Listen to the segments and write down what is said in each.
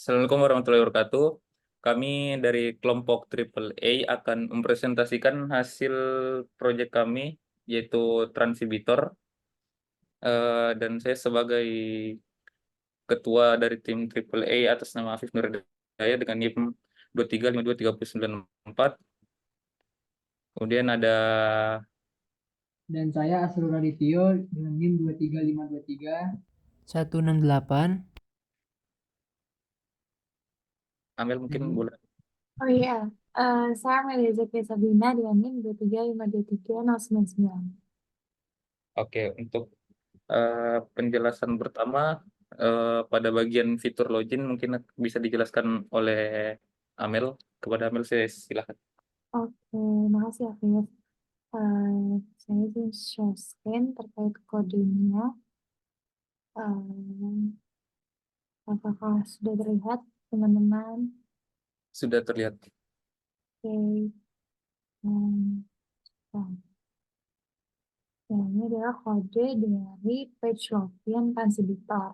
Assalamualaikum warahmatullahi wabarakatuh. Kami dari kelompok Triple A akan mempresentasikan hasil proyek kami, yaitu Transibitor. Dan saya sebagai ketua dari tim Triple A atas nama Afif Nurdaya dengan NIM 23523094. Kemudian ada Dan saya Asrul Radityo dengan NIM 23523 168. Amel, mungkin dan boleh. Oh iya, saya Amelia Zaki Sabina dengan NIM 235230999. Oke, untuk penjelasan pertama pada bagian fitur login mungkin bisa dijelaskan oleh Amel. Kepada Amel saya silakan. Oke, makasih Afif. Saya ingin share screen terkait kodenya. Apakah sudah terlihat, teman-teman? Sudah terlihat. Oke, nah, ini adalah kode dari page login Transibitor.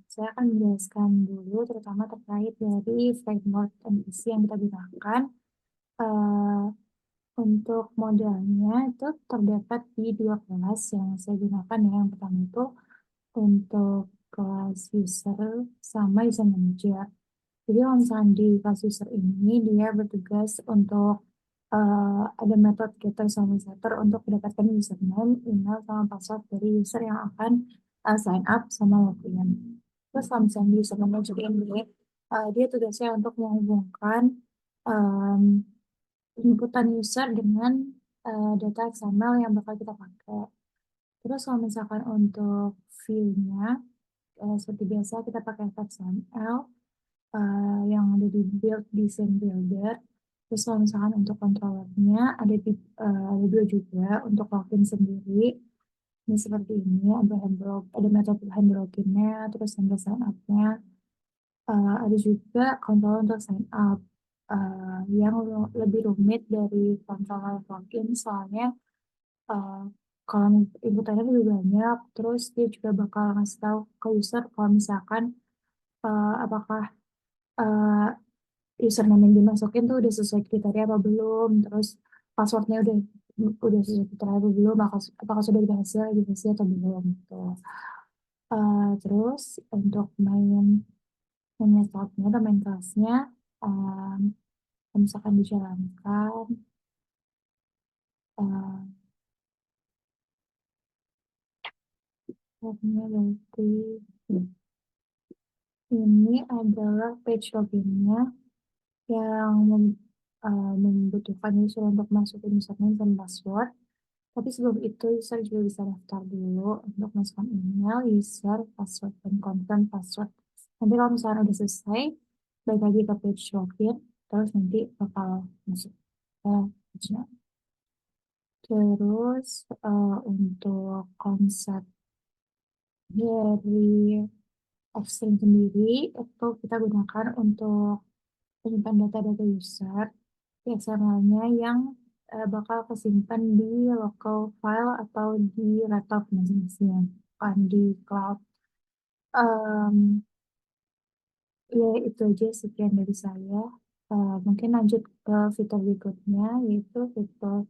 Saya akan menjelaskan dulu terutama terkait dari framework MVC yang kita gunakan. Eh, untuk modelnya itu terdapat di dua kelas yang saya gunakan. Yang pertama itu untuk kelas user sama user manager. Jadi kalau misalnya di kelas user ini dia bertugas untuk ada metode getter sama setter untuk mendapatkan username, email, sama password dari user yang akan sign up sama login. Terus kalau misalnya di user manager ini dia tugasnya untuk menghubungkan um, inputan user dengan data XML yang bakal kita pakai. Terus kalau misalkan untuk view-nya, seperti biasa kita pakai XML yang ada di build design builder. Terus kalau misalkan untuk controllernya ada dua juga untuk login sendiri. Ini seperti ini, ada metode handle login-nya, terus handle sign up-nya. Ada juga controller untuk sign up yang lebih rumit dari controller login, soalnya uh, kalau inputannya lebih banyak, terus dia juga bakal ngasih tahu ke user kalau misalkan apakah uh, username yang dimasukin tuh udah sesuai kriteria apa belum, terus passwordnya udah sesuai kriteria apa belum, apakah sudah berhasil editasi atau belum gitu. Terus untuk metodenya atau main kelasnya, um, kalau misalkan dijalankan, artinya berarti ini adalah page loginnya yang membutuhkan user untuk masukin username dan password. Tapi sebelum itu user juga bisa daftar dulu untuk masukkan email, user, password, dan confirm password. Nanti kalau misalnya udah selesai, balik lagi ke page login, terus nanti bakal masuk ke page-nya. Terus untuk konsep dari Xstream sendiri itu kita gunakan untuk penyimpan data-data user di XML-nya yang bakal kesimpan di local file atau di laptop masing-masing, bukan di cloud. Ya itu aja sekian dari saya. Mungkin lanjut ke fitur berikutnya, yaitu fitur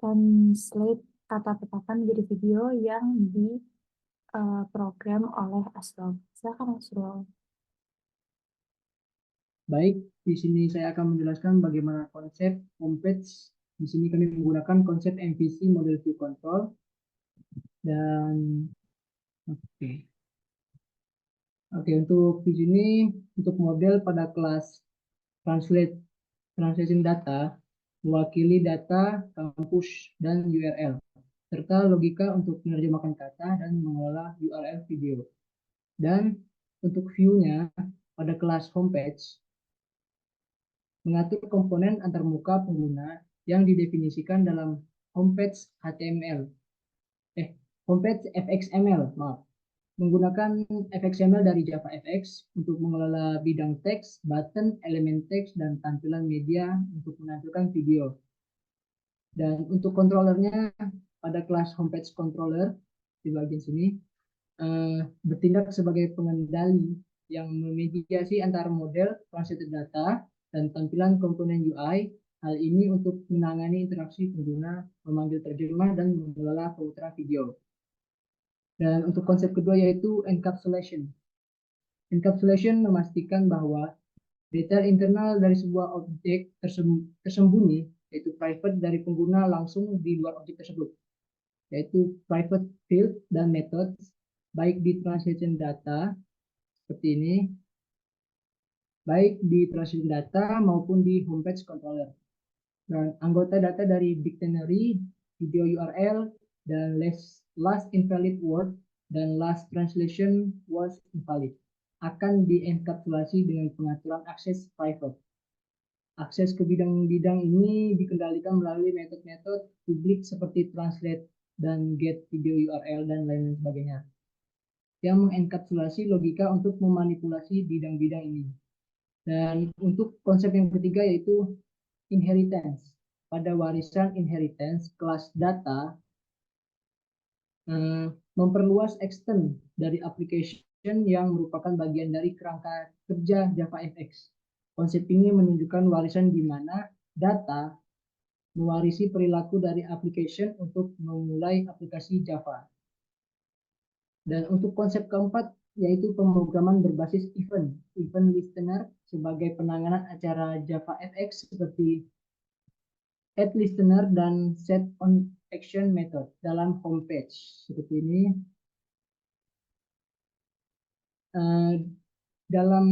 translate kata tetapan menjadi video yang diprogram oleh Asrul. Silakan Asrul. baik, di sini saya akan menjelaskan bagaimana konsep homepage. Di sini kami menggunakan konsep MVC model view control dan oke. Oke, untuk di sini untuk model pada kelas translation data mewakili data kampus dan URL serta logika untuk menerjemahkan kata dan mengolah URL video. Dan untuk view-nya pada kelas homepage mengatur komponen antarmuka pengguna yang didefinisikan dalam homepage HTML. Homepage FXML, maaf. Menggunakan FXML dari JavaFX untuk mengelola bidang teks, button, elemen teks, dan tampilan media untuk menampilkan video. Dan untuk controllernya pada kelas homepage controller di bagian sini bertindak sebagai pengendali yang memediasi antara model, translated data, dan tampilan komponen UI. Hal ini untuk menangani interaksi pengguna, memanggil terjemah, dan mengelola pemutaran video. Dan untuk konsep kedua yaitu encapsulation. Encapsulation memastikan bahwa detail internal dari sebuah objek tersembunyi, yaitu private dari pengguna langsung di luar objek tersebut, yaitu private field dan methods, baik di translation data, seperti ini, baik di translation data maupun di homepage controller. Dan anggota data dari dictionary, video URL, dan last invalid word, dan last translation was invalid akan dienkapsulasi dengan pengaturan akses private. Akses ke bidang-bidang ini dikendalikan melalui metode-metode publik seperti translate dan get video URL dan lain sebagainya, yang mengenkapsulasi logika untuk memanipulasi bidang-bidang ini. Dan untuk konsep yang ketiga yaitu inheritance. Pada warisan inheritance, kelas data memperluas extend dari application yang merupakan bagian dari kerangka kerja JavaFX. Konsep ini menunjukkan warisan di mana data mewarisi perilaku dari application untuk memulai aplikasi Java. Dan untuk konsep keempat yaitu pemrograman berbasis event listener sebagai penanganan acara JavaFX seperti add listener dan set on action method dalam homepage seperti ini. Dalam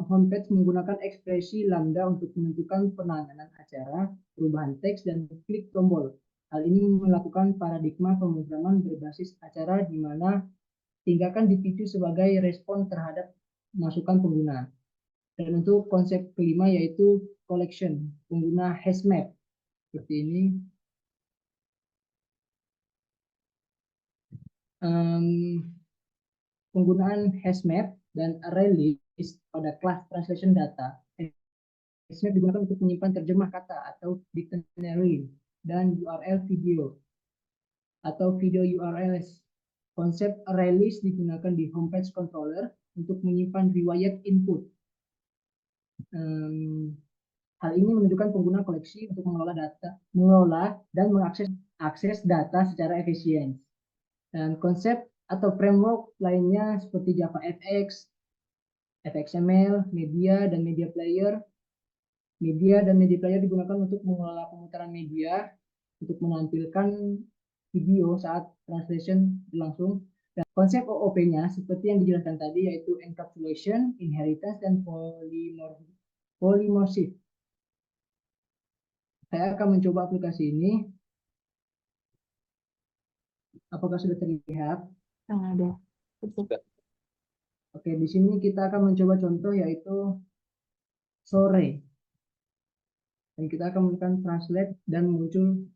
homepage menggunakan ekspresi lambda untuk menentukan penanganan acara, perubahan teks, dan klik tombol. Hal ini melakukan paradigma pemrograman berbasis acara di mana tindakan dipicu sebagai respon terhadap masukan pengguna. Dan untuk konsep kelima yaitu collection, pengguna hashmap seperti ini. Penggunaan hashmap dan array list pada kelas translation data. Hashmap digunakan untuk menyimpan terjemah kata atau dictionary dan URL video atau video URLs. Konsep array list digunakan di homepage controller untuk menyimpan riwayat input. Hal ini menunjukkan pengguna koleksi untuk mengelola dan mengakses data secara efisien. Dan konsep atau framework lainnya seperti JavaFX, FXML, media, dan media player. Media dan media player digunakan untuk mengelola pemutaran media, untuk menampilkan video saat translation berlangsung. Dan konsep OOP-nya seperti yang dijelaskan tadi yaitu encapsulation, inheritance, dan polymorphism. Saya akan mencoba aplikasi ini. Apakah sudah terlihat? Ada. Oke, di sini kita akan mencoba contoh yaitu sore. Dan kita akan menekan translate dan muncul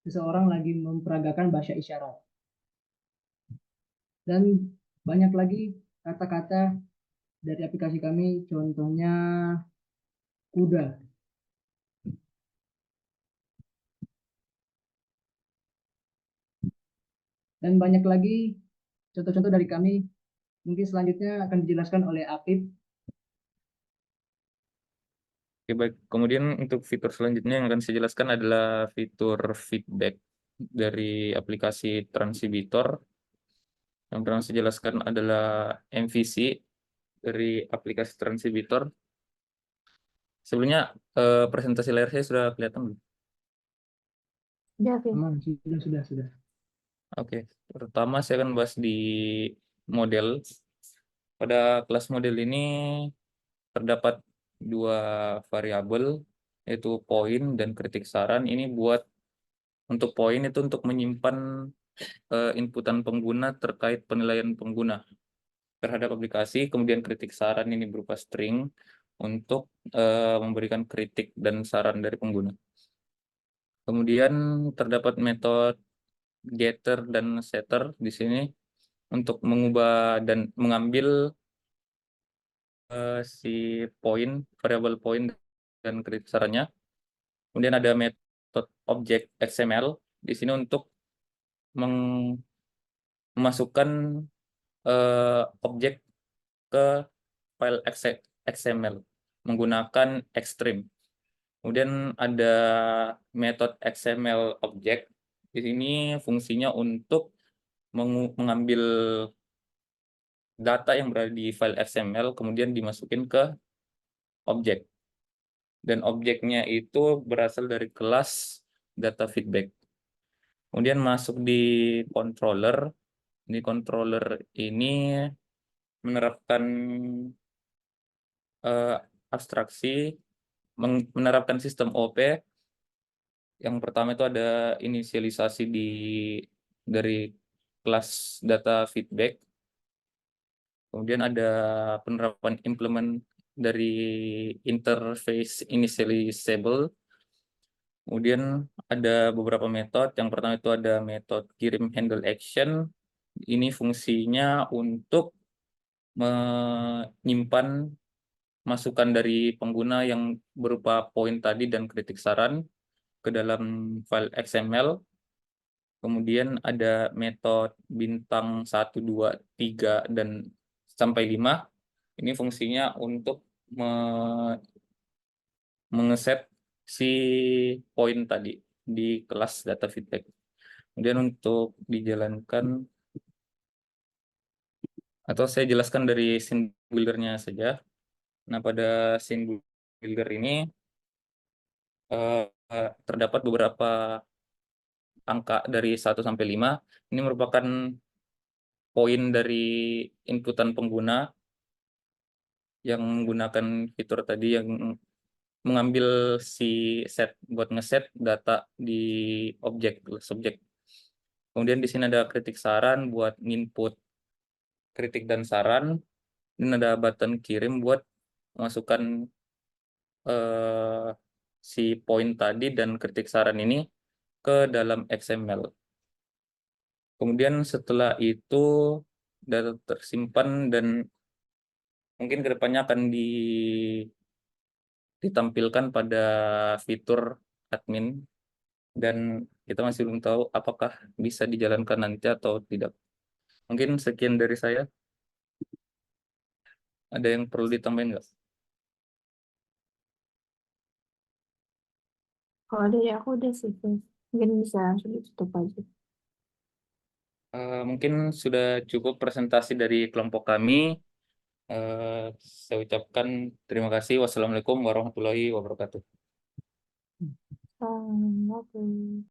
seseorang lagi memperagakan bahasa isyarat. Dan banyak lagi kata-kata dari aplikasi kami, contohnya kuda. Dan banyak lagi contoh-contoh dari kami. Mungkin selanjutnya akan dijelaskan oleh Apip. Oke, baik. Kemudian untuk fitur selanjutnya yang akan saya jelaskan adalah fitur feedback dari aplikasi Transibitor. Yang pernah saya jelaskan adalah MVC dari aplikasi Transibitor. Sebelumnya presentasi layar saya sudah kelihatan belum? Udah, Vin. Aman, sudah. Oke, pertama saya akan bahas di model. Pada kelas model ini terdapat dua variabel, yaitu poin dan kritik saran. Ini buat untuk poin itu untuk menyimpan inputan pengguna terkait penilaian pengguna terhadap aplikasi. Kemudian kritik saran ini berupa string untuk memberikan kritik dan saran dari pengguna. Kemudian terdapat metode getter dan setter di sini untuk mengubah dan mengambil si variabel poin dan kritik sarannya. Kemudian ada metode objek XML di sini untuk memasukkan objek ke file XML menggunakan Extreme. Kemudian ada metode XML object. Di sini fungsinya untuk mengambil data yang berada di file XML kemudian dimasukin ke objek. Dan objeknya itu berasal dari kelas data feedback. Kemudian masuk di controller. Di controller ini menerapkan abstraksi, menerapkan sistem OP. Yang pertama itu ada inisialisasi dari kelas data feedback. Kemudian ada penerapan implement dari interface initializable. Kemudian ada beberapa metode. Yang pertama itu ada metode kirim handle action. Ini fungsinya untuk menyimpan masukan dari pengguna yang berupa poin tadi dan kritik saran ke dalam file XML. Kemudian ada metode bintang 1, 2, 3, dan sampai 5. Ini fungsinya untuk mengeset si poin tadi di kelas data feedback. Kemudian untuk dijalankan, atau saya jelaskan dari scene builder-nya saja. Nah, pada scene builder ini terdapat beberapa angka dari 1 sampai 5. Ini merupakan poin dari inputan pengguna yang menggunakan fitur tadi yang mengambil si set buat ngeset data di objek subjek. Kemudian di sini ada kritik saran buat input kritik dan saran, dan ada button kirim buat masukkan si poin tadi dan kritik saran ini ke dalam XML. Kemudian setelah itu data tersimpan dan mungkin kedepannya akan ditampilkan pada fitur admin, dan kita masih belum tahu apakah bisa dijalankan nanti atau tidak. Mungkin sekian dari saya. Ada yang perlu ditambahin nggak? Kalau dari aku udah sih, Fes. Mungkin bisa langsung ditutup aja. Mungkin sudah cukup presentasi dari kelompok kami. Saya ucapkan terima kasih. Wassalamualaikum warahmatullahi wabarakatuh. Oke.